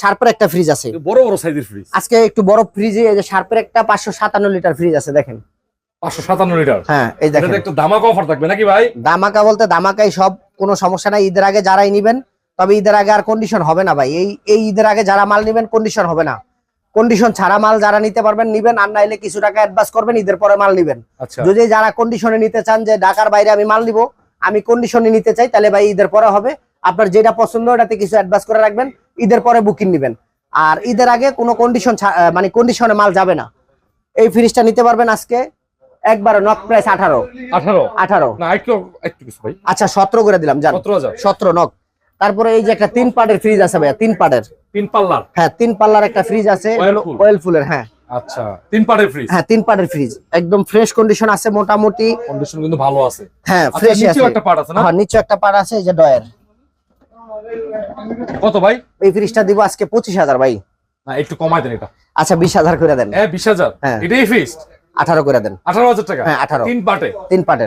শার্পের একটা ফ্রিজ আছে, বড় বড় সাইজের ফ্রিজ। আজকে একটু বড় ফ্রিজে এই যে শার্পের একটা 557 লিটার ফ্রিজ আছে দেখেন। 557 লিটার। হ্যাঁ এই দেখেন, এটা একটু ধামাকা অফার থাকবে নাকি ভাই? ধামাকা বলতে ধামাকাই সব, কোনো সমস্যা নাই। ঈদের আগে যারাই নিবেন, তবে ঈদের আগে আর কন্ডিশন হবে না ভাই। এই ঈদের আগে যারা মাল নিবেন কন্ডিশন হবে না। কন্ডিশন ছাড়া মাল যারা নিতে পারবেন নিবেন, আর নাইলে কিছু টাকা অ্যাডভান্স করবেন, ঈদের পরে মাল নিবেন। আচ্ছা, যদি যারা কন্ডিশনে নিতে চান যে ঢাকার বাইরে আমি মাল নিব, আমি কন্ডিশনে নিতে চাই, তাহলে ভাই ঈদের পরে হবে। আপনার যেটা পছন্দ ওটাতে কিছু অ্যাডভান্স করে রাখবেন, ঈদের পরে বুকিং নিবেন। আর ঈদের আগে কোনো কন্ডিশন মানে কন্ডিশনে মাল যাবে না। এই ফ্রিজটা নিতে পারবেন আজকে একবার নক প্রাইস 18 না একটু একটু কিছু ভাই। আচ্ছা 17 করে দিলাম, জান 17,000। 17 নক। তারপরে এই যে একটা 3 পার্টের ফ্রিজ আছে ভাইয়া, 3 পার্টের। 3 পাল্লার। হ্যাঁ 3 পাল্লার একটা ফ্রিজ আছে, Whirlpool। ওয়েলফুলের। হ্যাঁ আচ্ছা, 3 পার্টের ফ্রিজ। হ্যাঁ 3 পার্টের ফ্রিজ, একদম ফ্রেশ কন্ডিশন আছে মোটামুটি। কন্ডিশন কিন্তু ভালো আছে। হ্যাঁ আচ্ছা, ফ্রেশ আছে। নিচেও একটা পার্ট আছে না? হ্যাঁ নিচে একটা পার্ট আছে, এই যে ডয়ার। কত ভাই? এই ফ্রিজটা দিব আজকে 25,000 ভাই। না একটু কমাই দেন এটা। আচ্ছা 20,000 করে দেন। 20,000। হ্যাঁ। এটাই ফিক্সড। 18 করে দেন। 18,000 টাকা। হ্যাঁ 18। 3 পার্টে। 3 পার্টের।